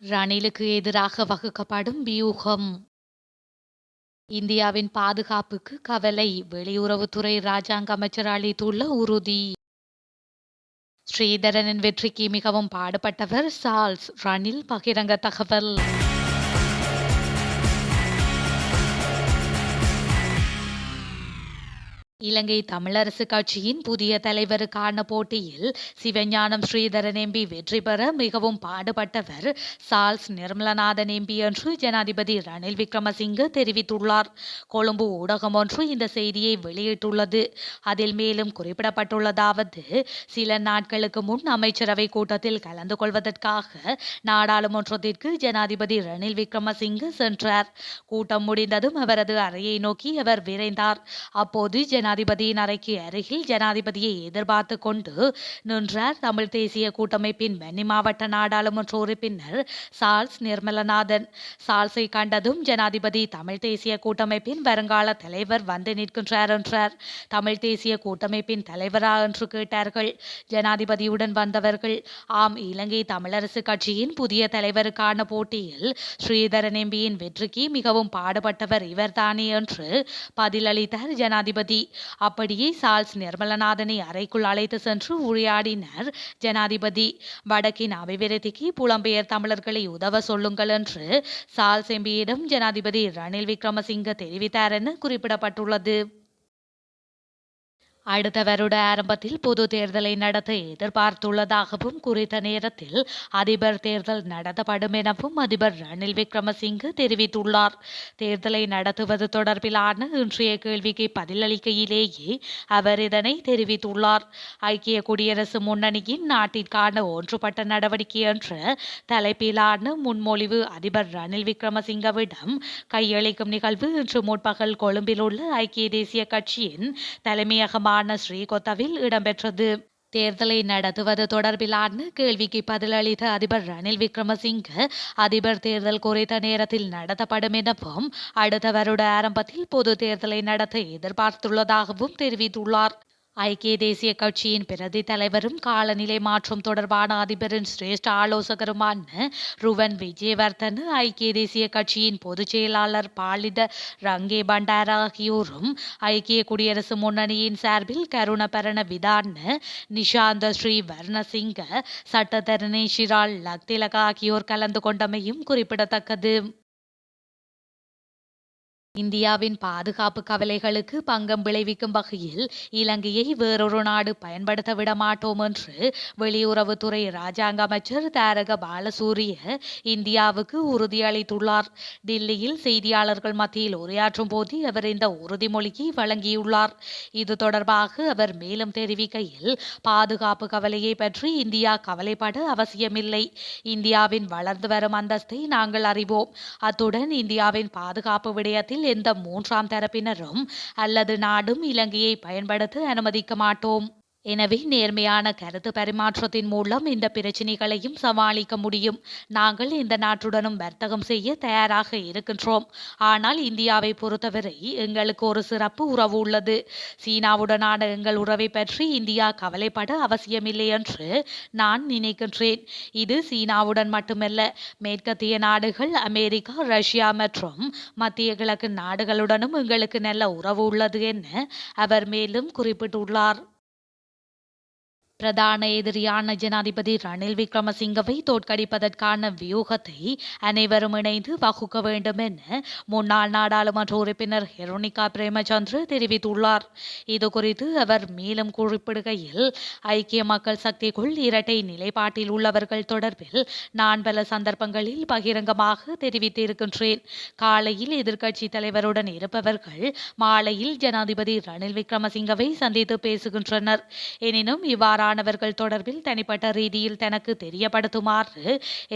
ரணிலுக்கு எதிராக வகுக்கப்படும் வியூகம். இந்தியாவின் பாதுகாப்புக்கு கவலை, வெளியுறவுத்துறை இராஜாங்க அமைச்சர் அளித்துள்ள உறுதி. ஸ்ரீதரனின் வெற்றிக்கு மிகவும் பாடுபட்டவர் சார்ல்ஸ், ரணில் பகிரங்க தகவல். இலங்கை தமிழரசு கட்சியின் புதிய தலைவருக்கான போட்டியில் சிவஞானம் ஸ்ரீதரன் எம்பி வெற்றி பெற மிகவும் பாடுபட்டவர் சார்ல்ஸ் நிர்மலநாதன் எம்பி என்று ஜனாதிபதி ரணில் விக்ரமசிங்க தெரிவித்துள்ளார். கொழும்பு ஊடகம் ஒன்று இந்த செய்தியை வெளியிட்டுள்ளது. அதில் மேலும் குறிப்பிடப்பட்டுள்ளதாவது, சில நாட்களுக்கு முன் அமைச்சரவை கூட்டத்தில் கலந்து கொள்வதற்காக நாடாளுமன்றத்திற்கு ஜனாதிபதி ரணில் விக்ரமசிங்க சென்றார். கூட்டம் முடிந்ததும் அவரது அறையை நோக்கி அவர் விரைந்தார். அப்போது ஜனாதிபதியின் அறைக்கு அருகில் ஜனாதிபதியை எதிர்பார்த்து கொண்டு நின்றார் தமிழ் தேசிய கூட்டமைப்பின் வன்னி மாவட்ட நாடாளுமன்ற உறுப்பினர் சார்ல்ஸ் நிர்மலநாதன். சார்ல்ஸை கண்டதும் ஜனாதிபதி தமிழ் தேசிய கூட்டமைப்பின் வருங்கால தலைவர் வந்து நிற்கின்றார் என்றார். தமிழ் தேசிய கூட்டமைப்பின் தலைவரா என்று கேட்டார்கள். ஜனாதிபதியுடன் வந்தவர்கள், ஆம், இலங்கை தமிழரசு கட்சியின் புதிய தலைவருக்கான போட்டியில் ஸ்ரீதரன் எம்பியின் வெற்றிக்கு மிகவும் பாடுபட்டவர் இவர்தானே என்று பதிலளித்தார் ஜனாதிபதி. அப்படியே சார்ல்ஸ் நிர்மலநாதனை அறைக்குள் அழைத்து சென்று உரையாடினார் ஜனாதிபதி. வடக்கின் அபிவிருத்திக்கு புலம்பெயர் தமிழர்களை உதவ சொல்லுங்கள் என்று சார்ல்ஸ் எம்பியிடம் ஜனாதிபதி ரணில் விக்ரமசிங்க தெரிவித்தார் என குறிப்பிடப்பட்டுள்ளது. அடுத்த வருட ஆரம்பத்தில் பொது தேர்தலை நடத்த எதிர்பார்த்துள்ளதாகவும், குறித்த நேரத்தில் அதிபர் தேர்தல் நடத்தப்படும் எனவும் அதிபர் ரணில் விக்ரமசிங்க தெரிவித்துள்ளார். தேர்தலை நடத்துவது தொடர்பிலான இன்றைய கேள்விக்கு பதிலளிக்கையிலேயே அவர் இதனை தெரிவித்துள்ளார். ஐக்கிய குடியரசு முன்னணியின் நாட்டிற்கான ஒன்றுபட்ட நடவடிக்கை என்ற தலைப்பிலான முன்மொழிவு அதிபர் ரணில் விக்ரமசிங்கவிடம் கையளிக்கும் நிகழ்வு இன்று முற்பகல் கொழும்பில் உள்ள ஐக்கிய தேசிய கட்சியின் தலைமையகமான ஸ்ரீகொத்தவில் இடம்பெற்றது. தேர்தலை நடத்துவது தொடர்பிலான கேள்விக்கு பதிலளித்த அதிபர் ரணில் விக்ரமசிங்க, அதிபர் தேர்தல் குறித்த நேரத்தில் நடத்தப்படும் எனவும் அடுத்த வருட ஆரம்பத்தில் பொது தேர்தலை நடத்த எதிர்பார்த்துள்ளதாகவும் தெரிவித்துள்ளார். ஐக்கிய தேசிய கட்சியின் பிரதி தலைவரும் காலநிலை மாற்றம் தொடர்பான அதிபரின் சிரேஷ்ட ஆலோசகருமான ருவன் விஜயவர்தன, ஐக்கிய தேசிய கட்சியின் பொதுச் செயலாளர் பாலித ரங்கே பண்டார ஆகியோரும் ஐக்கிய குடியரசு முன்னணியின் சார்பில் கருணபரண விதான, நிஷாந்த ஸ்ரீ வர்ணசிங்க, சட்டத்தரணி ஷிரால் லக்திலக ஆகியோர் கலந்து கொண்டமையும் குறிப்பிடத்தக்கது. இந்தியாவின் பாதுகாப்பு கவலைகளுக்கு பங்கம் விளைவிக்கும் வகையில் இலங்கையை வேறொரு நாடு பயன்படுத்த விடமாட்டோம் என்று வெளியுறவுத்துறை இராஜாங்க அமைச்சர் தாரக பாலசூரிய இந்தியாவுக்கு உறுதியளித்துள்ளார். டில்லியில் செய்தியாளர்கள் மத்தியில் உரையாற்றும் போது அவர் இந்த உறுதிமொழியை வழங்கியுள்ளார். இது தொடர்பாக அவர் மேலும் தெரிவிக்கையில், பாதுகாப்பு கவலையை பற்றி இந்தியா கவலைப்பட அவசியமில்லை. இந்தியாவின் வளர்ந்து வரும் அந்தஸ்தை நாங்கள் அறிவோம். அத்துடன் இந்தியாவின் பாதுகாப்பு விடயத்தில் எந்த மூன்றாம் தரப்பினரும் அல்லது நாடும் இலங்கையை பயன்படுத்த அனுமதிக்க மாட்டோம். எனவே நேர்மையான கருத்து பரிமாற்றத்தின் மூலம் இந்த பிரச்சினைகளையும் சமாளிக்க முடியும். நாங்கள் இந்த நாட்டுடனும் வர்த்தகம் செய்ய தயாராக இருக்கின்றோம். ஆனால் இந்தியாவை பொறுத்தவரை எங்களுக்கு ஒரு சிறப்பு உறவு உள்ளது. சீனாவுடனான எங்கள் உறவை பற்றி இந்தியா கவலைப்பட அவசியமில்லை என்று நான் நினைக்கின்றேன். இது சீனாவுடன் மட்டுமல்ல, மேற்கத்திய நாடுகள், அமெரிக்கா, ரஷ்யா மற்றும் மத்திய கிழக்கு நாடுகளுடனும் எங்களுக்கு நல்ல உறவு உள்ளது என அவர் மேலும் குறிப்பிட்டுள்ளார். பிரதான எதிரியான ஜனாதிபதி ரணில் விக்ரமசிங்கவை தோற்கடிப்பதற்கான வியூகத்தை அனைவரும் இணைந்து வகுக்க வேண்டும் என முன்னாள் நாடாளுமன்ற உறுப்பினர் ஹெரோனிகா பிரேமச்சந்திர தெரிவித்துள்ளார். இதுகுறித்து அவர் மேலும் குறிப்பிடுகையில், ஐக்கிய மக்கள் சக்திக்குள் இரட்டை நிலைப்பாட்டில் உள்ளவர்கள் தொடர்பில் நான் பல சந்தர்ப்பங்களில் பகிரங்கமாக தெரிவித்திருக்கின்றேன். காலையில் எதிர்க்கட்சி தலைவருடன் இருப்பவர்கள் மாலையில் ஜனாதிபதி ரணில் விக்ரமசிங்கவை சந்தித்து பேசுகின்றனர். எனினும் இவ்வாறானவர்கள் தொடர்பில் தனிப்பட்ட ரீதியில் தனக்கு தெரியப்படுத்துமாறு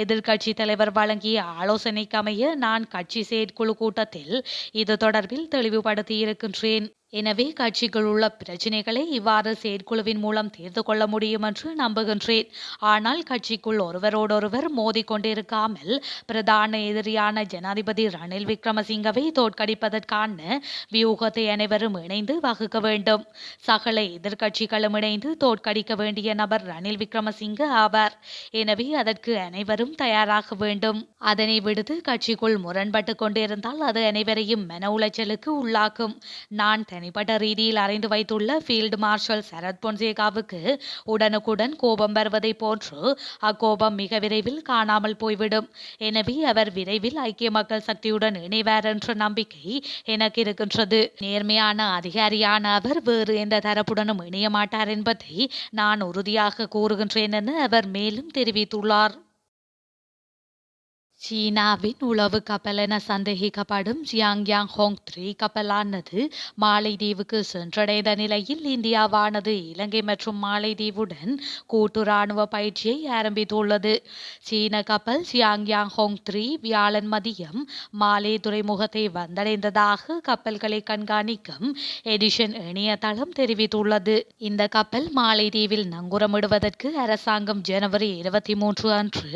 எதிர்க்கட்சி தலைவர் வழங்கிய ஆலோசனைக்கு அமைய நான் கட்சி செயற்குழு கூட்டத்தில் இது தொடர்பில் தெளிவுபடுத்தியிருக்கின்றேன். எனவே கட்சிக்குள் உள்ள பிரச்சினைகளை இவ்வாறு செயற்குழுவின் மூலம் தீர்த்து கொள்ள முடியும் என்று நம்புகின்றேன். ஆனால் கட்சிக்குள் ஒருவரோடொருவர் மோதிக்கொண்டிருக்காமல் பிரதான எதிரியான ஜனாதிபதி ரணில் விக்ரமசிங்கவை தோற்கடிப்பதற்கான வியூகத்தை அனைவரும் இணைந்து வகுக்க வேண்டும். சகல எதிர்க்கட்சிகளும் இணைந்து தோற்கடிக்க வேண்டிய நபர் ரணில் விக்ரமசிங்க ஆவார். எனவே அதற்கு அனைவரும் தயாராக வேண்டும். அதனை விடுத்து கட்சிக்குள் முரண்பட்டு கொண்டிருந்தால் அது அனைவரையும் மன உளைச்சலுக்கு உள்ளாக்கும். நான் தனிப்பட்ட ரீதியில் அறிந்து வைத்துள்ள ஃபீல்டு மார்ஷல் சரத் பொன்சேகாவுக்கு உடனுக்குடன் கோபம் வருவதை போன்று அக்கோபம் மிக விரைவில் காணாமல் போய்விடும். எனவே அவர் விரைவில் ஐக்கிய மக்கள் சக்தியுடன் இணைவார் என்ற நம்பிக்கை எனக்கு இருக்கின்றது. நேர்மையான அதிகாரியான அவர் வேறு எந்த தரப்புடனும் இணைய மாட்டார் என்பதை நான் உறுதியாக கூறுகின்றேன் என அவர் மேலும் தெரிவித்துள்ளார். சீனாவின் உளவு கப்பல் என சந்தேகிக்கப்படும் ஜியாங்யாங் ஹோங் 3 கப்பலானது மாலைதீவுக்கு சென்றடைந்த நிலையில் இந்தியாவானது இலங்கை மற்றும் மாலைதீவுடன் கூட்டு ராணுவ பயிற்சியை ஆரம்பித்துள்ளது. சீன கப்பல் ஜியாங்யாங் ஹோங் 3 வியாழன் மதியம் மாலே துறைமுகத்தை வந்தடைந்ததாக கப்பல்களை கண்காணிக்கும் எடிஷன் இணையதளம் தெரிவித்துள்ளது. இந்த கப்பல் மாலைதீவில் நங்கூரமிடுவதற்கு அரசாங்கம் ஜனவரி 23 அன்று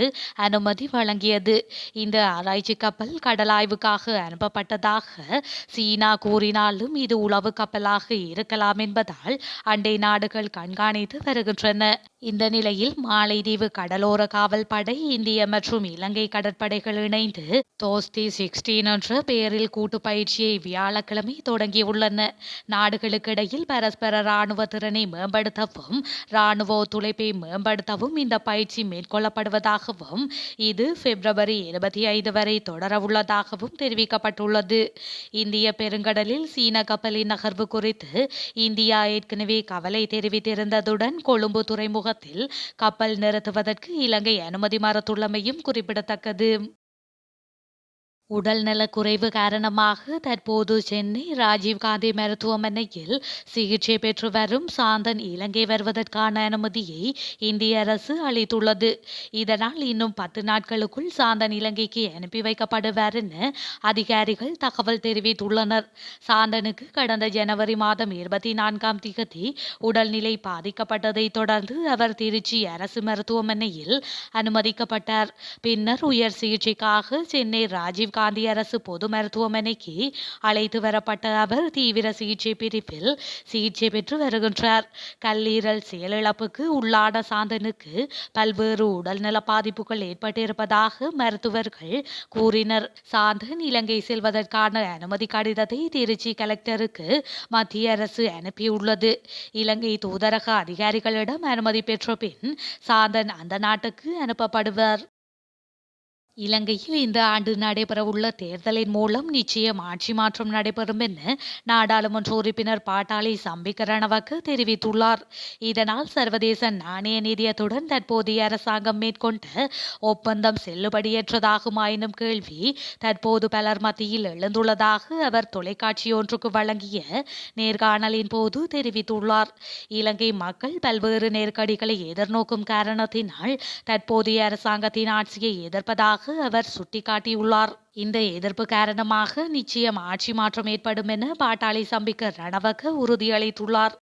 அனுமதி வழங்கியது. இந்த ஆராய்ச்சி கப்பல் கடலாய்வுக்காக அனுப்பப்பட்டதாக சீனா கூறினாலும் இது உளவு கப்பலாக இருக்கலாம் என்பதால் அண்டை நாடுகள் கண்காணித்து வருகின்றன. இந்த நிலையில் மாலைதீவு கடலோர காவல் படை, இந்திய மற்றும் இலங்கை கடற்படைகள் இணைந்து தோஸ்தி 16 என்ற பெயரில் கூட்டு பயிற்சியை வியாழக்கிழமை தொடங்கியுள்ளன. நாடுகளுக்கு இடையில் பரஸ்பர ராணுவ திறனை மேம்படுத்தவும் ராணுவ ஒத்துழைப்பை மேம்படுத்தவும் இந்த பயிற்சி மேற்கொள்ளப்படுவதாகவும் இது பிப்ரவரி 25 வரை தொடரவுள்ளதாகவும் தெரிவிக்கப்பட்டுள்ளது. இந்திய பெருங்கடலில் சீன கப்பலின் நகர்வு குறித்து இந்தியா ஏற்கனவே கவலை தெரிவித்திருந்ததுடன் கொழும்பு துறைமுகத்தில் கப்பல் நிறுத்துவதற்கு இலங்கை அனுமதி மறுத்துள்ளமையும் குறிப்பிடத்தக்கது. உடல்நலக் குறைவு காரணமாக தற்போது சென்னை ராஜீவ்காந்தி மருத்துவமனையில் சிகிச்சை பெற்று வரும் சாந்தன் இலங்கை வருவதற்கான அனுமதியை இந்திய அரசு அளித்துள்ளது. இதனால் இன்னும் 10 நாட்களுக்குள் சாந்தன் இலங்கைக்கு அனுப்பி வைக்கப்படுவார் என அதிகாரிகள் தகவல் தெரிவித்துள்ளனர். சாந்தனுக்கு கடந்த ஜனவரி மாதம் 24ஆம் தேதி உடல்நிலை பாதிக்கப்பட்டதை தொடர்ந்து அவர் திருச்சி அரசு மருத்துவமனையில் அனுமதிக்கப்பட்டார். பின்னர் உயர் சிகிச்சைக்காக சென்னை ராஜீவ் காந்தி அரசு பொது மருத்துவமனைக்கு அழைத்து வரப்பட்ட அவர் தீவிர சிகிச்சை பிரிவில் சிகிச்சை பெற்று வருகின்றார். கல்லீரல் செயலிழப்புக்கு உள்ளான சாந்தனுக்கு பல்வேறு உடல்நல பாதிப்புகள் ஏற்பட்டிருப்பதாக மருத்துவர்கள் கூறினர். சாந்தன் இலங்கை செல்வதற்கான அனுமதி கடிதத்தை திருச்சி கலெக்டருக்கு மத்திய அரசு அனுப்பியுள்ளது. இலங்கை தூதரக அதிகாரிகளிடம் அனுமதி பெற்ற பின் சாந்தன் அந்த நாட்டுக்கு அனுப்பப்படுவார். இலங்கையில் இந்த ஆண்டு நடைபெறவுள்ள தேர்தலின் மூலம் நிச்சயம் ஆட்சி மாற்றம் நடைபெறும் என நாடாளுமன்ற உறுப்பினர் பாட்டாளி சம்பிக்க ரணவக்க தெரிவித்துள்ளார். இதனால் சர்வதேச நாணய நிதியத்துடன் தற்போதைய அரசாங்கம் மேற்கொண்ட ஒப்பந்தம் செல்லுபடியற்றதாகுமா எனும் கேள்வி தற்போது பலர் மத்தியில் எழுந்துள்ளதாக அவர் தொலைக்காட்சி ஒன்றுக்கு வழங்கிய நேர்காணலின் போது தெரிவித்துள்ளார். இலங்கை மக்கள் பல்வேறு நெருக்கடிகளை எதிர்நோக்கும் காரணத்தினால் தற்போதைய அரசாங்கத்தின் ஆட்சியை எதிர்ப்பதாக அவர் சுட்டிக்காட்டியுள்ளார். இந்த எதிர்ப்பு காரணமாக நிச்சயம் ஆட்சி மாற்றம் ஏற்படும் என பாட்டாளி சம்பிக்க ரணவக்க உறுதியளித்துள்ளார்.